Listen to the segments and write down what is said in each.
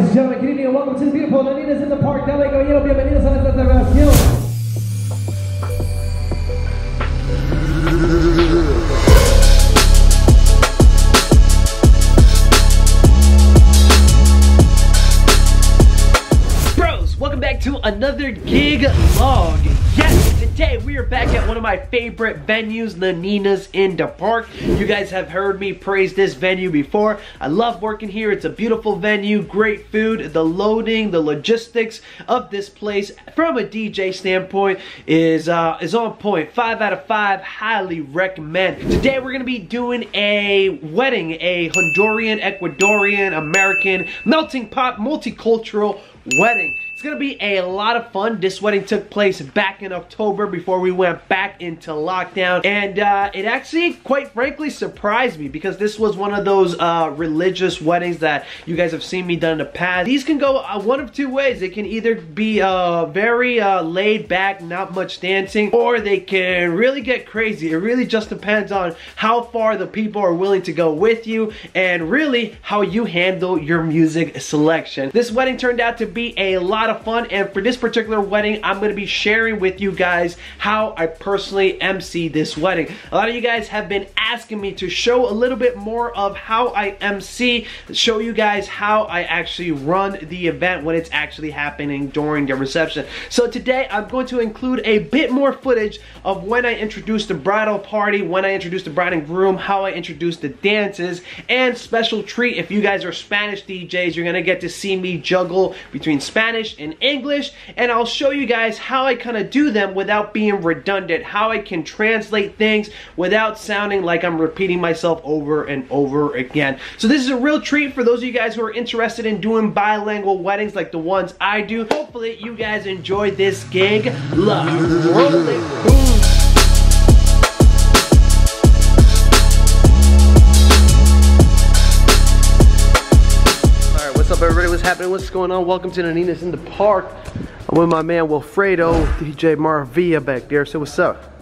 and gentlemen, good evening and welcome to the beautiful Naninas in the park. Dale caballero, bienvenidos a nuestra celebración. Welcome back to another gig vlog. Yes, today we are back at one of my favorite venues, Naninas in the park. You guys have heard me praise this venue before. I love working here. It's a beautiful venue, great food. The loading, the logistics of this place from a DJ standpoint is on point. 5 out of 5, highly recommend. Today we're gonna be doing a wedding, a Honduran, Ecuadorian, American, melting pot, multicultural wedding. It's gonna be a lot of fun. This wedding took place back in October before we went back into lockdown, and it actually, quite frankly, surprised me because this was one of those religious weddings that you guys have seen me done in the past. These can go one of two ways. They can either be very laid back, not much dancing, or they can really get crazy. It really just depends on how far the people are willing to go with you and really how you handle your music selection. This wedding turned out to be a lot of fun, and for this particular wedding I'm going to be sharing with you guys how I personally MC this wedding. A lot of you guys have been asking me to show a little bit more of how I MC, show you guys how I actually run the event when it's actually happening during the reception. So today I'm going to include a bit more footage of when I introduce the bridal party, when I introduce the bride and groom, how I introduce the dances, and special treat, if you guys are Spanish DJs, you're gonna get to see me juggle between Spanish and English, and I'll show you guys how I kind of do them without being redundant, how I can translate things without sounding like I'm repeating myself over and over again. So this is a real treat for those of you guys who are interested in doing bilingual weddings like the ones I do. Hopefully you guys enjoy this gig. Love. Roll it. Boom. What's up, everybody? What's happening? What's going on? Welcome to Naninas in the park. I'm with my man Wilfredo, DJ Maravilla back there. So what's up?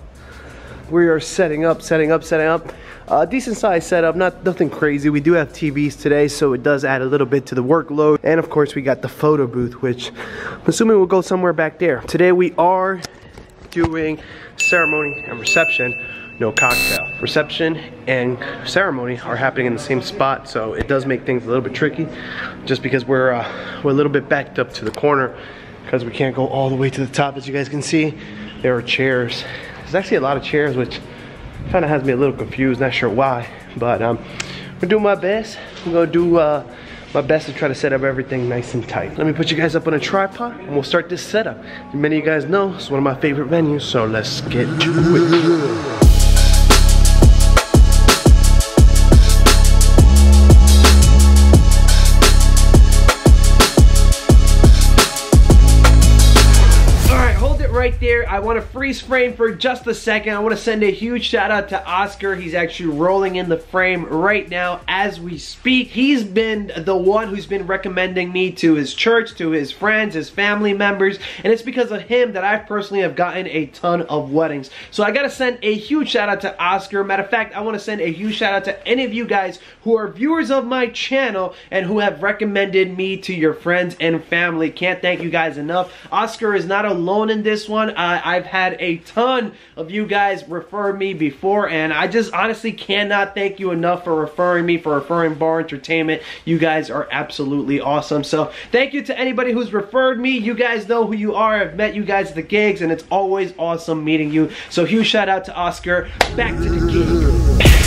We are setting up. Decent size setup, nothing crazy. We do have TVs today, so it does add a little bit to the workload. And of course, we got the photo booth, which I'm assuming will go somewhere back there. Today we are doing ceremony and reception. No cocktail. Reception and ceremony are happening in the same spot, so it does make things a little bit tricky just because we're a little bit backed up to the corner because we can't go all the way to the top. As you guys can see, there are chairs. There's actually a lot of chairs, which kind of has me a little confused, not sure why, but I'm doing my best. I'm gonna do my best to try to set up everything nice and tight. Let me put you guys up on a tripod and we'll start this setup. Many of you guys know it's one of my favorite venues, so let's get to it. Right there, I want to freeze frame for just a second. I want to send a huge shout out to Oscar. He's actually rolling in the frame right now as we speak. He's been the one who's been recommending me to his church, to his friends, his family members, and it's because of him that I personally have gotten a ton of weddings. So I gotta send a huge shout out to Oscar. Matter of fact, I want to send a huge shout out to any of you guys who are viewers of my channel and who have recommended me to your friends and family. Can't thank you guys enough. Oscar is not alone in this one. I've had a ton of you guys refer me before, and I just honestly cannot thank you enough for referring me, for referring Barr Entertainment. You guys are absolutely awesome. So thank you to anybody who's referred me. You guys know who you are. I've met you guys at the gigs, and it's always awesome meeting you. So huge shout out to Oscar. Back to the gig.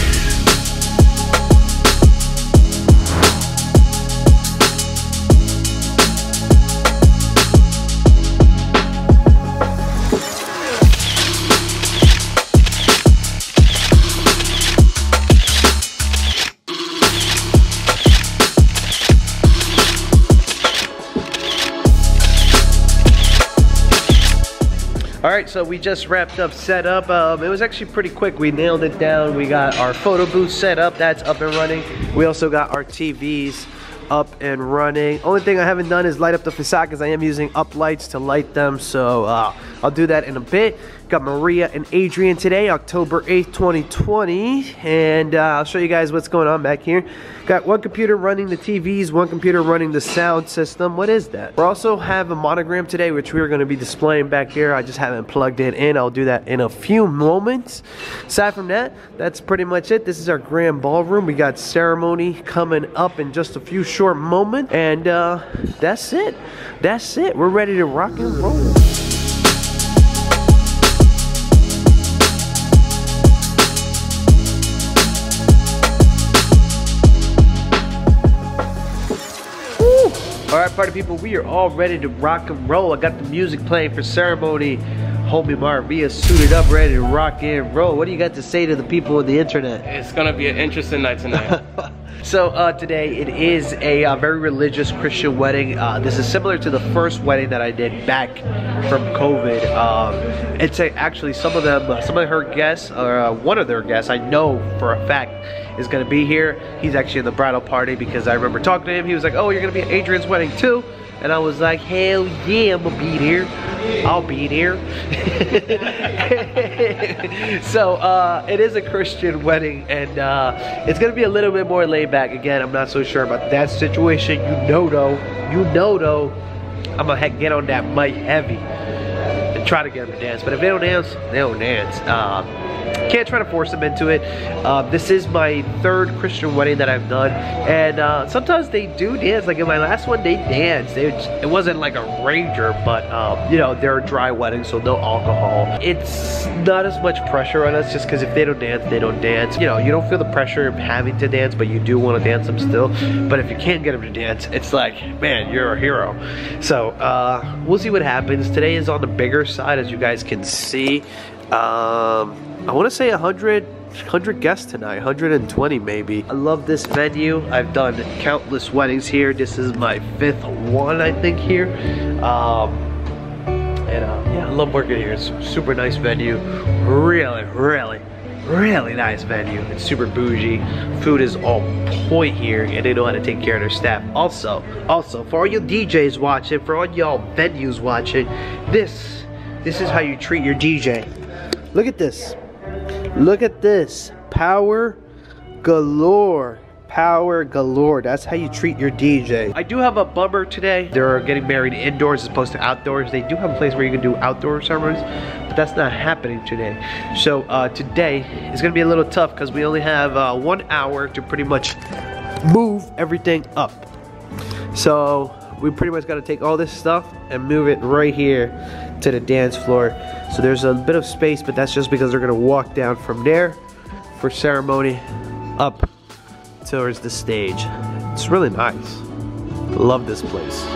Alright, so we just wrapped up setup. It was actually pretty quick. We nailed it down. We got our photo booth set up. That's up and running. We also got our TVs up and running. Only thing I haven't done is light up the facade because I am using up lights to light them. So I'll do that in a bit. Got Maria and Adrian today, October 8th, 2020. And I'll show you guys what's going on back here. Got one computer running the TVs, one computer running the sound system. What is that? We also have a monogram today, which we're going to be displaying back here. I just haven't plugged it in. I'll do that in a few moments. Aside from that, that's pretty much it. This is our grand ballroom. We got ceremony coming up in just a few short moments. And that's it. That's it. We're ready to rock and roll. Alright, party people, we are all ready to rock and roll. I got the music playing for ceremony. Homie Maria suited up, ready to rock and roll. What do you got to say to the people on the internet? It's gonna be an interesting night tonight. So today it is a very religious Christian wedding. This is similar to the first wedding that I did back from COVID. It's actually some of her guests, or one of their guests, I know for a fact is going to be here. He's actually in the bridal party because I remember talking to him. He was like, oh, you're going to be at Adrian's wedding too? And I was like, hell yeah, I'm gonna be there. I'll be there. So it is a Christian wedding, and it's gonna be a little bit more laid back. Again, I'm not so sure about that situation. You know though, I'm gonna get on that mic heavy and try to get them to dance. But if they don't dance, they don't dance. Can't try to force them into it. This is my third Christian wedding that I've done, and sometimes they do dance. Like in my last one, they danced. It wasn't like a rager, but you know, they're a dry wedding, so no alcohol. It's not as much pressure on us, just because if they don't dance, they don't dance. You know, you don't feel the pressure of having to dance, but you do want to dance them still. But if you can't get them to dance, it's like, man, you're a hero. So we'll see what happens. Today is on the bigger side, as you guys can see. I want to say 100 guests tonight, 120 maybe. I love this venue. I've done countless weddings here. This is my 5th one, I think, here. Yeah, I love working here. It's a super nice venue. Really nice venue. It's super bougie. Food is on point here, and they know how to take care of their staff. Also, for all you DJs watching, for all y'all venues watching, this is how you treat your DJ. Look at this. Look at this. Power galore. Power galore. That's how you treat your DJ. I do have a bummer today. They're getting married indoors as opposed to outdoors. They do have a place where you can do outdoor ceremonies, but that's not happening today. So today is going to be a little tough because we only have 1 hour to pretty much move everything up. So we pretty much got to take all this stuff and move it right here to the dance floor. So there's a bit of space, but that's just because they're gonna walk down from there for ceremony up towards the stage. It's really nice. Love this place.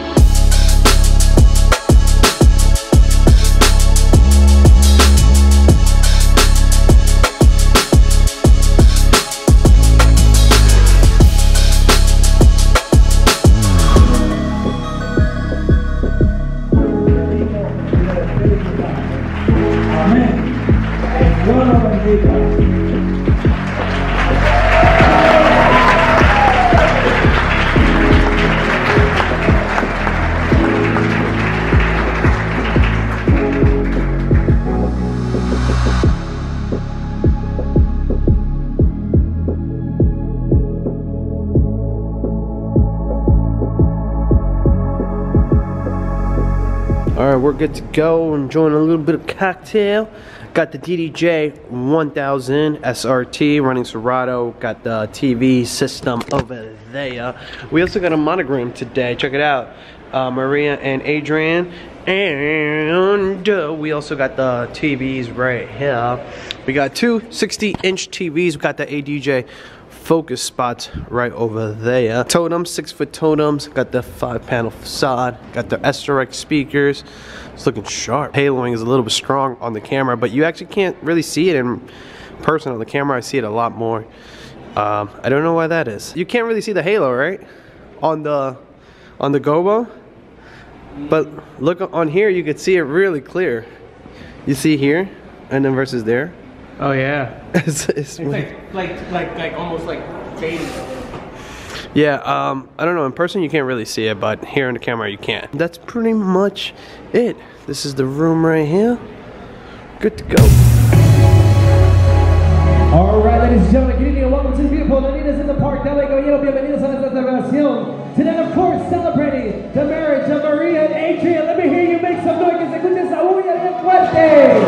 Alright, we're good to go. Enjoying a little bit of cocktail. Got the DDJ 1000 SRT running Serato. Got the TV system over there. We also got a monogram today. Check it out. Maria and Adrian. And we also got the TVs right here. We got two 60-inch TVs. We got the ADJ focus spots right over there. Totems, 6-foot totems. Got the 5-panel facade. Got the SRX speakers. It's looking sharp. Haloing is a little bit strong on the camera, but you actually can't really see it in person. On the camera, I see it a lot more. I don't know why that is. You can't really see the halo, right? On the Gobo. But look on here, you can see it really clear. You see here, and then versus there. Oh yeah. It's like almost like fading. Yeah, I don't know, in person you can't really see it, but here on the camera you can. That's pretty much it. This is the room right here. Good to go. Alright, ladies and gentlemen, good evening and welcome to the beautiful Naninas in the park. Dame caballero, bienvenidos a nuestra celebración. Today, of course, celebrating the marriage of Maria and Adrian. Let me hear you make some noise, que se escuche esa bulla bien fuerte.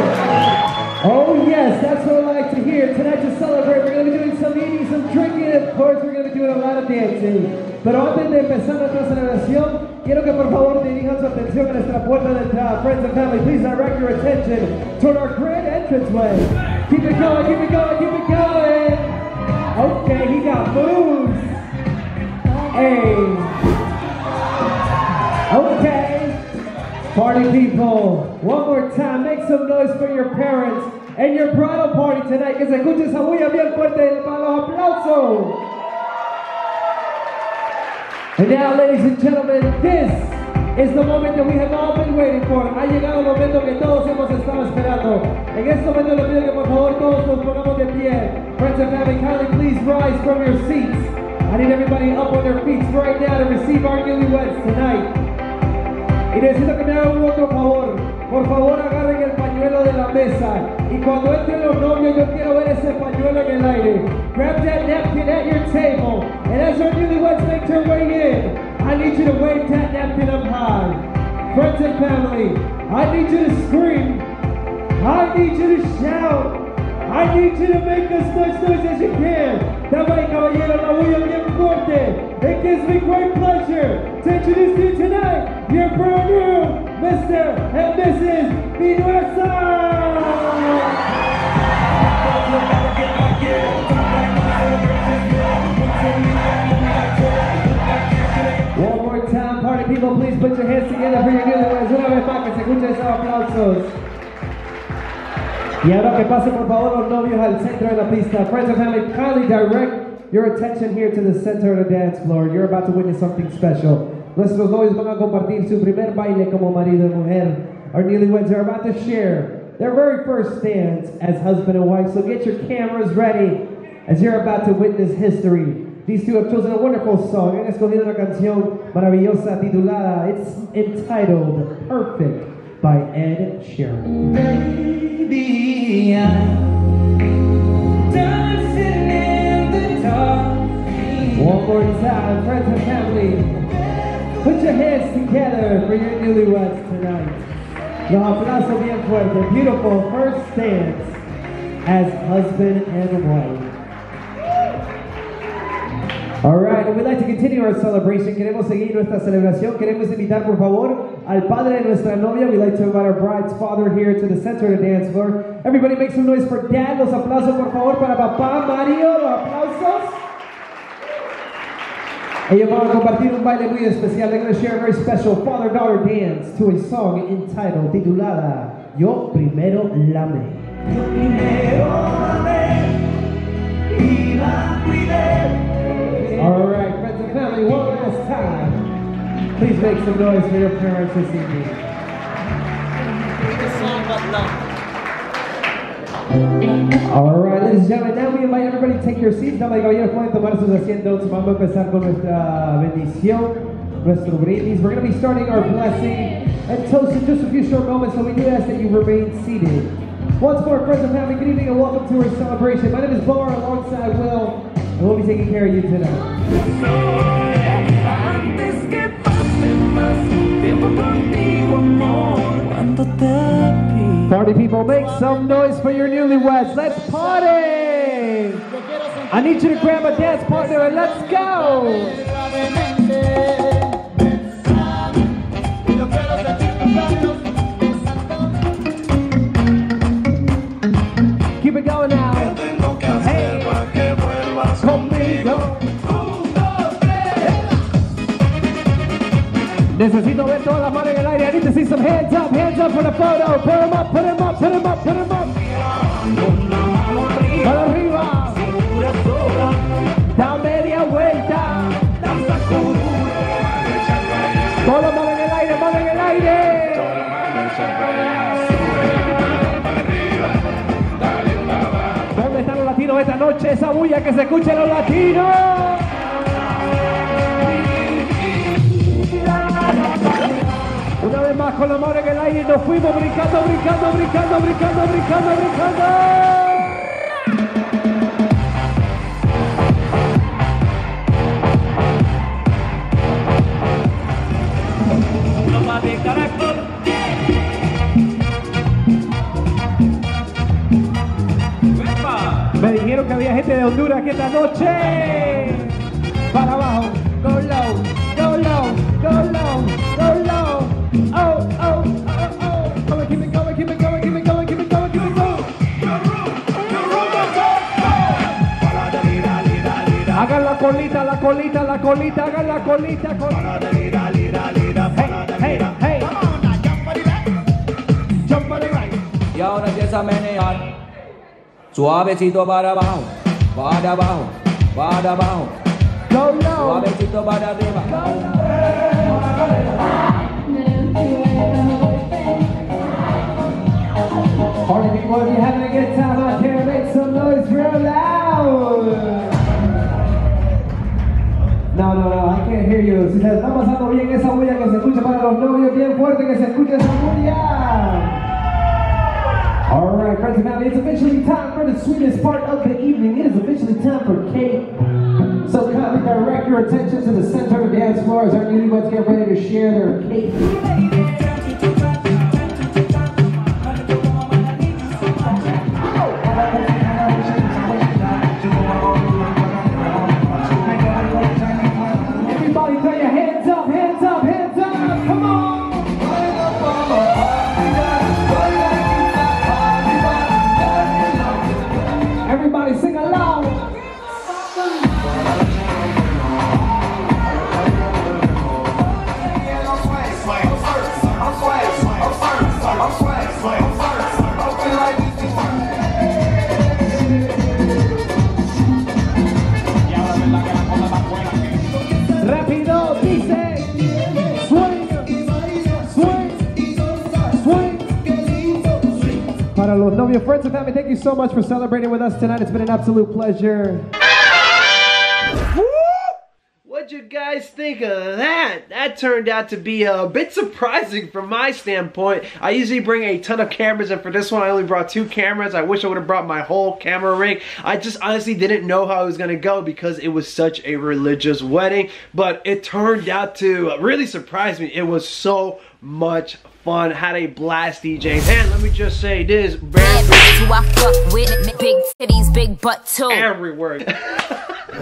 Oh yes, that's what I like to hear. Tonight to celebrate, we're going to be doing some eating, some drinking, and of course we're going to be doing a lot of dancing. Pero antes de empezar nuestra celebración, quiero que por favor dirijan su atención a nuestra puerta de entrada. Friends and family, please direct your attention toward our grand entranceway. Keep it going, keep it going, keep it going. Okay, he got moves. Hey. Okay. Party people, one more time, make some noise for your parents and your bridal party tonight. Que se escuche esa bulla bien fuerte para los aplausos. And now, ladies and gentlemen, this is the moment that we have all been waiting for. Ha llegado el momento que todos hemos estado esperando. En este momento les pido que por favor todos nos pongamos de pie. Friends and family, kindly please rise from your seats. I need everybody up on their feet right now to receive our newlyweds tonight. Y necesito que me hagan un otro favor. Por favor, agarren el pañuelo de la mesa. Y cuando entren los novios, yo quiero ver ese pañuelo en el aire. Grab that napkin at your table. And as our newlyweds make their way in, I need you to wave that napkin up high. Friends and family, I need you to scream. I need you to shout. I need you to make as much noise as you can. Dama y caballero, la bulla bien fuerte. It gives me great pleasure to introduce you tonight, your brand new Mr. and Mrs. Binuesa. One more time, party people, please put your hands together for your newlyweds. Una vez más, que se escuchen esos aplausos. Y ahora que pasen por favor los novios al centro de la pista. Friends and family, kindly direct your attention here to the center of the dance floor. You're about to witness something special. Nuestros novios van a compartir su primer baile como marido y mujer. Our newlyweds are about to share their very first dance as husband and wife. So get your cameras ready as you're about to witness history. These two have chosen a wonderful song. Han escogido una canción maravillosa titulada, it's entitled Perfect by Ed Sheeran. Baby, I'm dancing in the dark. One more time, friends and family, put your hands together for your newlyweds tonight. Los aplausos bien fuerte. Beautiful first dance as husband and wife. Alright, and we'd like to continue our celebration. Queremos seguir nuestra celebración. Queremos invitar, por favor, al padre de nuestra novia. We'd like to invite our bride's father here to the center of the dance floor. Everybody make some noise for dad. Los aplausos, por favor, para papá Mario. Los aplausos. Ellos van a compartir un baile muy especial. They're going to share a very special father-daughter dance to a song entitled, titulada, Yo Primero Lame. Yo primero lame y la cuidé. All right, friends and family, one last time. Please make some noise for your parents this evening. All right, ladies and gentlemen, now we invite everybody to take your seats. Damas y caballeros, pueden tomar sus asientos. Vamos a empezar con nuestra bendición, nuestro brindis. We're going to be starting our blessing and toast in just a few short moments, so we do ask that you remain seated. Once more, friends and family, good evening and welcome to our celebration. My name is Barr, alongside Will. And we'll be taking care of you tonight. Party people, make some noise for your newlyweds. Let's party! I need you to grab a dance partner and let's go! Keep it going now. Hey! Conmigo. Necesito ver todas las manos en el aire. I need to see some hands up for the photo. Put them up, put them up, put them up, put them up. Para arriba. Da media vuelta. Todas las manos en el aire, manos en el aire. ¿Dónde están los latinos esta noche? Esa bulla que se escuche los latinos. más con la mano en el aire y nos fuimos brincando, brincando, brincando, brincando, brincando, brincando. Me dijeron que había gente de Honduras aquí esta noche. Para abajo, go low, go low, go low, go low. Oh, oh, oh, oh. Keep it going, keep it going, keep it going, keep it going, keep it going. Hagan la colita, la colita, la colita, hagan la colita, Hey, hey, hey. Jump on the right. Y ahora empieza a menear. Suavecito para abajo, para abajo, para abajo. Go low. Suavecito para arriba. Party people, if you're having a good time out here, make some noise real loud. No, I can't hear you. Si se está pasando bien esa bulla, que se escuche para los novios bien fuerte, que se escuche esa bulla. Alright, friends and family, it's officially time for the sweetest part of the evening. It is officially time for cake. So kindly direct your attention to the center of the dance floor as our newlyweds get ready to share their cake. Everybody throw your hands up, hands up, hands up, come on! Everybody sing along. Rápido, dice. Swing, swing, swing. Para los novios, friends and family, thank you so much for celebrating with us tonight. It's been an absolute pleasure. What'd you guys think of that? That turned out to be a bit surprising from my standpoint. I usually bring a ton of cameras, and for this one I only brought 2 cameras. I wish I would have brought my whole camera rig. I just honestly didn't know how it was gonna go because it was such a religious wedding, but it turned out to really surprise me. It was so much fun. Had a blast DJing. And let me just say this, who I fuck with, big titties, big butt too. Everywhere.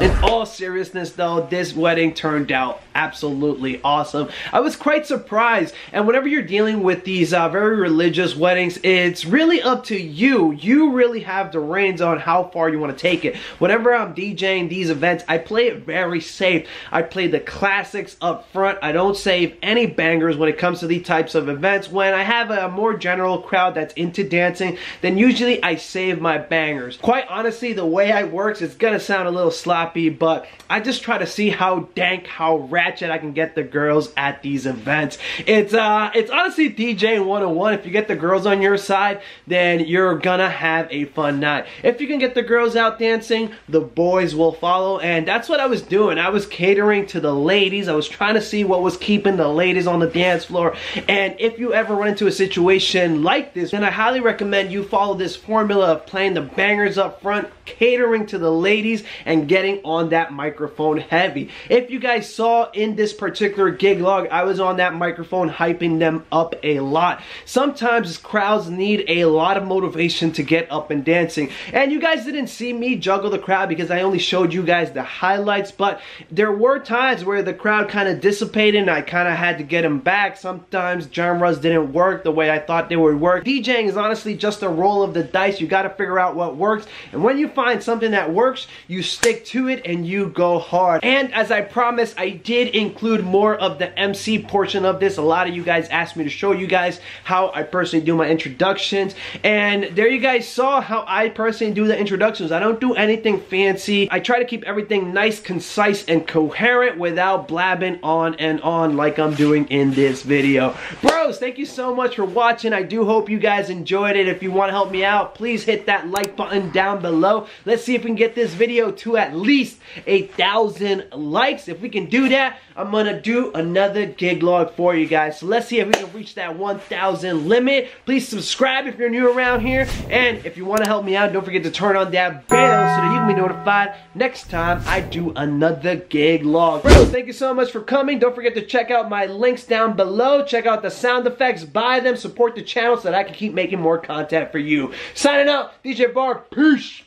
In all seriousness though, this wedding turned out absolutely awesome. I was quite surprised, and whenever you're dealing with these very religious weddings, it's really up to you. You really have the reins on how far you want to take it. Whenever I'm DJing these events, I play it very safe. I play the classics up front. I don't save any bangers when it comes to these types of events. When I have a more general crowd that's into dancing, then usually I save my bangers. Quite honestly, the way I work, it's gonna sound a little sloppy, but I just try to see how dank, how ratchet I can get the girls at these events. It's honestly DJing 101. If you get the girls on your side, then you're gonna have a fun night. If you can get the girls out dancing, the boys will follow, and that's what I was doing. I was catering to the ladies. I was trying to see what was keeping the ladies on the dance floor, and if you ever run into a situation like this, then I highly recommend you follow this formula of playing the bangers up front, catering to the ladies, and getting on that microphone heavy. If you guys saw in this particular gig log, I was on that microphone hyping them up a lot. Sometimes crowds need a lot of motivation to get up and dancing, and you guys didn't see me juggle the crowd because I only showed you guys the highlights, but there were times where the crowd kind of dissipated and I kind of had to get them back. Sometimes genres didn't work the way I thought they would work. DJing is honestly just a roll of the dice. You got to figure out what works, and when you find something that works, you stick to it and you go hard. And as I promised, I did include more of the MC portion of this. A lot of you guys asked me to show you guys how I personally do my introductions, and there you guys saw how I personally do the introductions. I don't do anything fancy. I try to keep everything nice, concise, and coherent without blabbing on and on like I'm doing in this video. Bro, bros, thank you so much for watching. I do hope you guys enjoyed it. If you want to help me out, please hit that like button down below. Let's see if we can get this video to at least 1,000 likes. If we can do that, I'm gonna do another gig log for you guys. So let's see if we can reach that 1,000 limit. Please subscribe if you're new around here. And if you want to help me out, don't forget to turn on that bell so that you can be notified next time I do another gig log. Bros, thank you so much for coming. Don't forget to check out my links down below. Check out the sound effects, buy them, support the channel so that I can keep making more content for you. Signing out, DJ Barr, peace.